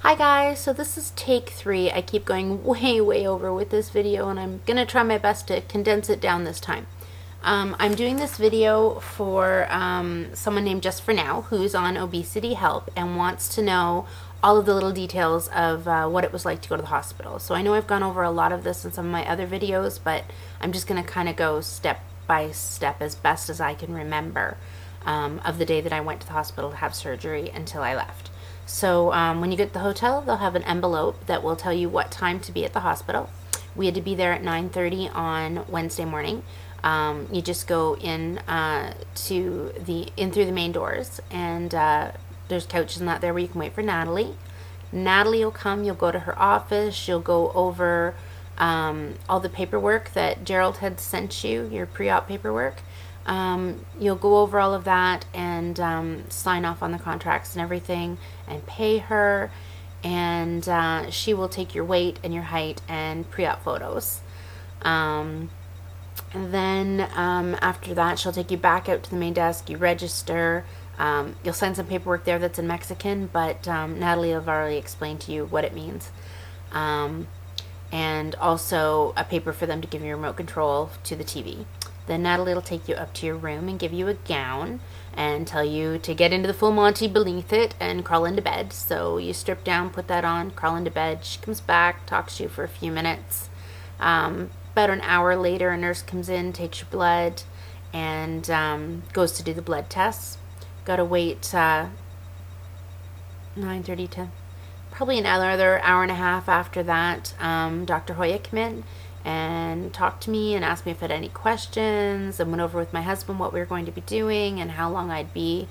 Hi guys, so this is take 3. I keep going way over with this video and I'm gonna try my best to condense it down this time. I'm doing this video for someone named Justfornow who's on obesity help and wants to know all of the little details of what it was like to go to the hospital. So I know I've gone over a lot of this in some of my other videos, but I'm just gonna kind of go step by step as best as I can remember of the day that I went to the hospital to have surgery until I left. So when you get to the hotel, they'll have an envelope that will tell you what time to be at the hospital. We had to be there at 9:30 on Wednesday morning. You just go in through the main doors, and there's couches and that there where you can wait for Natalie. Natalie will come. You'll go to her office. She'll go over all the paperwork that Gerald had sent you, your pre-op paperwork. You'll go over all of that and sign off on the contracts and everything and pay her, and she will take your weight and your height and pre-op photos. And then after that, she'll take you back out to the main desk. You register. You'll sign some paperwork there that's in Mexican, but Natalie have already explained to you what it means. And also a paper for them to give you remote control to the TV. Then Natalie will take you up to your room and give you a gown and tell you to get into the full Monty beneath it and crawl into bed. So you strip down, put that on, crawl into bed. She comes back, talks to you for a few minutes. About an hour later, a nurse comes in, takes your blood, and goes to do the blood tests. Gotta wait 9:30 to probably another hour and a half after that. Dr. Hoya came in and talked to me and asked me if I had any questions, and went over with my husband what we were going to be doing and how long I'd be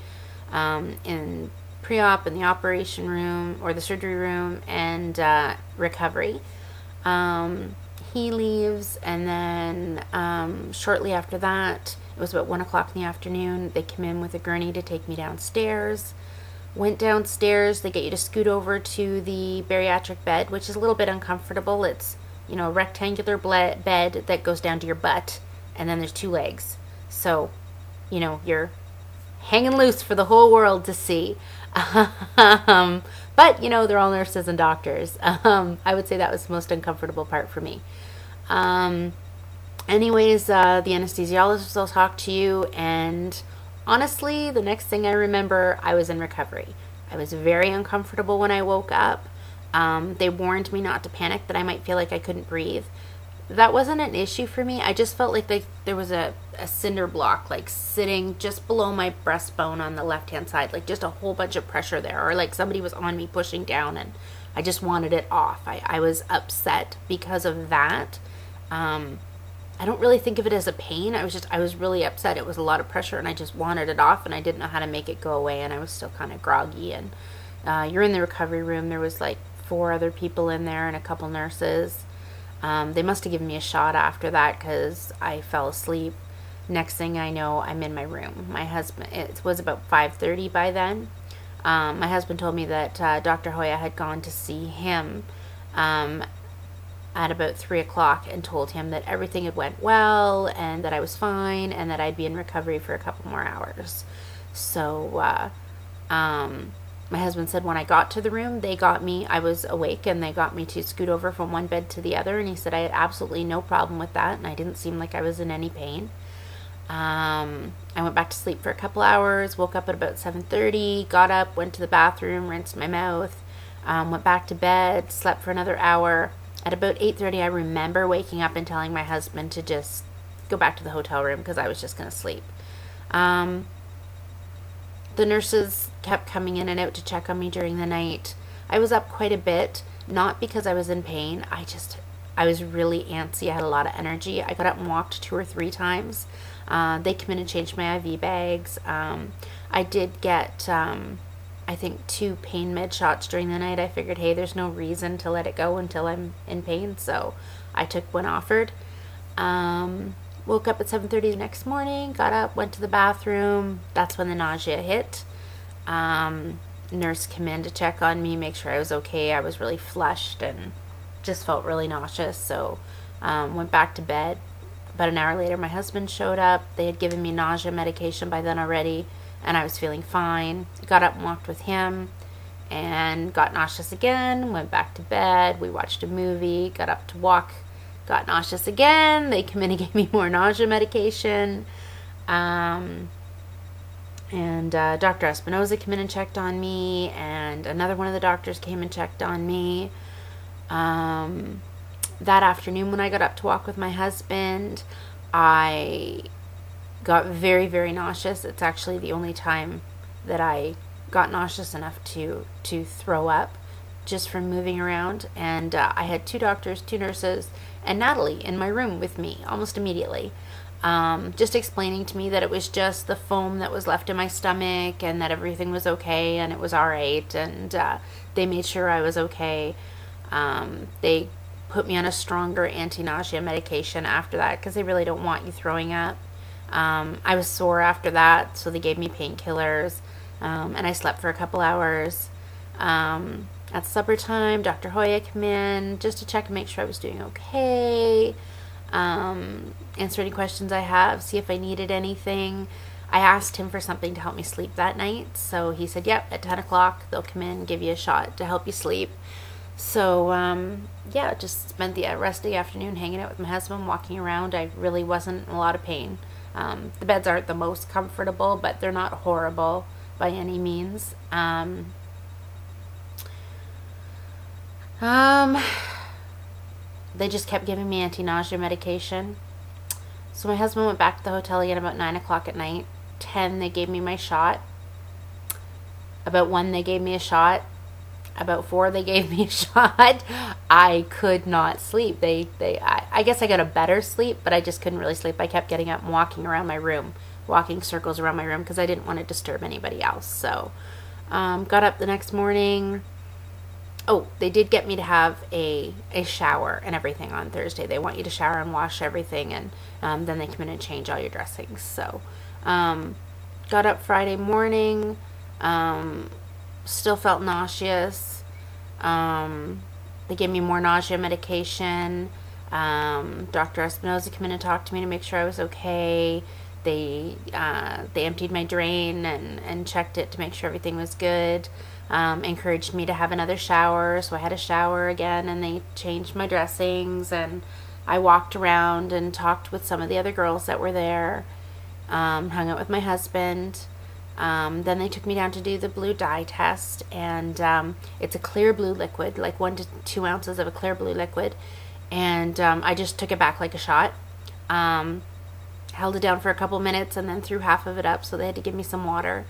in pre-op, in the operation room or the surgery room, and recovery. He leaves, and then shortly after that, it was about 1 o'clock in the afternoon, they come in with a gurney to take me downstairs. Went downstairs. They get you to scoot over to the bariatric bed, which is a little bit uncomfortable. It's, you know, a rectangular bed that goes down to your butt, and then there's 2 legs. So, you know, you're hanging loose for the whole world to see. But, you know, they're all nurses and doctors. I would say that was the most uncomfortable part for me. Anyways, the anesthesiologist will talk to you, and honestly, the next thing I remember, I was in recovery. I was very uncomfortable when I woke up. They warned me not to panic, that I might feel like I couldn't breathe. That wasn't an issue for me. I just felt like there was a cinder block, like sitting just below my breastbone on the left-hand side, like just a whole bunch of pressure there, or like somebody was on me pushing down, and I just wanted it off. I was upset because of that. I don't really think of it as a pain. I was really upset. It was a lot of pressure, and I just wanted it off, and I didn't know how to make it go away, and I was still kind of groggy. And you're in the recovery room. There was like 4 other people in there and a couple nurses. They must have given me a shot after that because I fell asleep. Next thing I know, I'm in my room. My husband, it was about 5:30 by then. My husband told me that Dr. Hoya had gone to see him at about 3 o'clock and told him that everything had went well and that I was fine and that I'd be in recovery for a couple more hours. So my husband said when I got to the room, I was awake, and they got me to scoot over from one bed to the other, and he said I had absolutely no problem with that, and I didn't seem like I was in any pain. I went back to sleep for a couple hours, woke up at about 7:30, got up, went to the bathroom, rinsed my mouth, went back to bed, slept for another hour. At about 8:30, I remember waking up and telling my husband to just go back to the hotel room because I was just going to sleep. The nurses kept coming in and out to check on me during the night. I was up quite a bit, not because I was in pain. I was really antsy. I had a lot of energy. I got up and walked 2 or 3 times. They came in and changed my IV bags. I did get, I think, 2 pain med shots during the night. I figured, hey, there's no reason to let it go until I'm in pain, so I took one offered. Woke up at 7:30 the next morning, got up, went to the bathroom. That's when the nausea hit. Nurse came in to check on me, make sure I was okay. I was really flushed and just felt really nauseous, so went back to bed. About an hour later, my husband showed up. They had given me nausea medication by then already, and I was feeling fine. Got up and walked with him, and got nauseous again, went back to bed. We watched a movie, got up to walk, got nauseous again. They came in and gave me more nausea medication. Dr. Espinoza came in and checked on me, and another one of the doctors came and checked on me. That afternoon when I got up to walk with my husband, I got very, very nauseous. It's actually the only time that I got nauseous enough to throw up just from moving around. And I had 2 doctors, 2 nurses, and Natalie in my room with me almost immediately, just explaining to me that it was just the foam that was left in my stomach and that everything was okay and it was all right, and they made sure I was okay. They put me on a stronger anti-nausea medication after that because they really don't want you throwing up. I was sore after that, so they gave me painkillers, and I slept for a couple hours. At supper time, Dr. Hoya came in just to check and make sure I was doing okay, answer any questions I have, see if I needed anything. I asked him for something to help me sleep that night, so he said, yep, at 10 o'clock they'll come in and give you a shot to help you sleep. So, yeah, just spent the rest of the afternoon hanging out with my husband, walking around. I really wasn't in a lot of pain. The beds aren't the most comfortable, but they're not horrible by any means. They just kept giving me anti-nausea medication. So my husband went back to the hotel again about 9 o'clock at night. 10, they gave me my shot. About 1, they gave me a shot. About 4, they gave me a shot. I could not sleep. I guess I got a better sleep, but I just couldn't really sleep. I kept getting up and walking around my room, walking circles around my room because I didn't want to disturb anybody else. So, got up the next morning. Oh, they did get me to have a shower and everything on Thursday. They want you to shower and wash everything, and then they come in and change all your dressings. So, got up Friday morning. Still felt nauseous. They gave me more nausea medication. Dr. Espinoza came in and talked to me to make sure I was okay. They emptied my drain and checked it to make sure everything was good. Encouraged me to have another shower, so I had a shower again, and they changed my dressings, and I walked around and talked with some of the other girls that were there, hung out with my husband. Then they took me down to do the blue dye test, and it's a clear blue liquid, like 1 to 2 ounces of a clear blue liquid, and I just took it back like a shot, held it down for a couple minutes, and then threw half of it up, so they had to give me some water.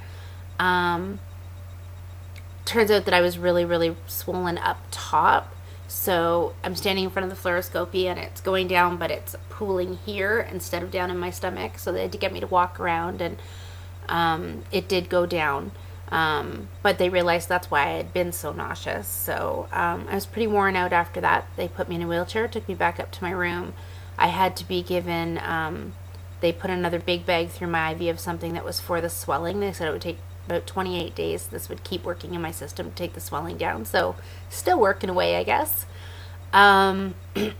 Turns out that I was really, really swollen up top, so I'm standing in front of the fluoroscopy, and it's going down, but it's pooling here instead of down in my stomach, so they had to get me to walk around, and it did go down, but they realized that's why I had been so nauseous. So I was pretty worn out after that. They put me in a wheelchair, took me back up to my room. I had to be given, they put another big bag through my IV of something that was for the swelling. They said it would take about 28 days. This would keep working in my system to take the swelling down. So still working away, I guess. They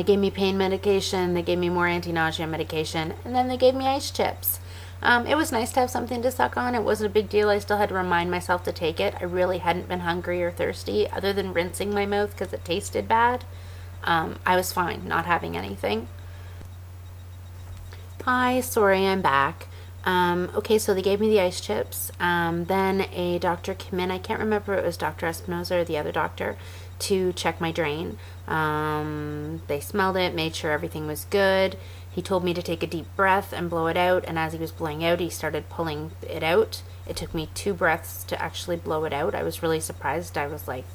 gave me pain medication, they gave me more anti-nausea medication, and then they gave me ice chips. It was nice to have something to suck on. It wasn't a big deal. I still had to remind myself to take it. I really hadn't been hungry or thirsty other than rinsing my mouth because it tasted bad. I was fine not having anything. Hi, sorry, I'm back. Okay, so they gave me the ice chips. Then a doctor came in. I can't remember if it was Dr. Espinoza or the other doctor to check my drain. They smelled it, made sure everything was good. He told me to take a deep breath and blow it out, and as he was blowing out, he started pulling it out. It took me 2 breaths to actually blow it out. I was really surprised. I was like,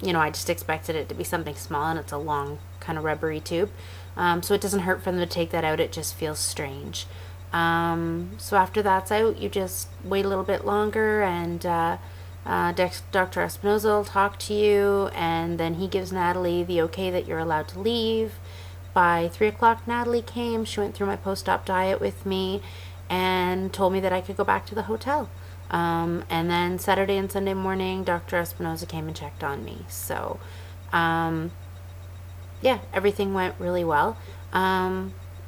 you know, I just expected it to be something small, and it's a long, kind of rubbery tube. So it doesn't hurt for them to take that out. It just feels strange. So after that's out, you just wait a little bit longer, and Dr. Espinoza will talk to you, and then he gives Natalie the okay that you're allowed to leave. By 3 o'clock, Natalie came. She went through my post-op diet with me and told me that I could go back to the hotel. And then Saturday and Sunday morning, Dr. Espinoza came and checked on me. So, yeah, everything went really well.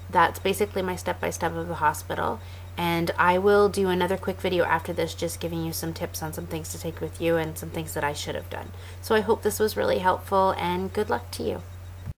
that's basically my step-by-step of the hospital. And I will do another quick video after this just giving you some tips on some things to take with you and some things that I should have done. So I hope this was really helpful, and good luck to you.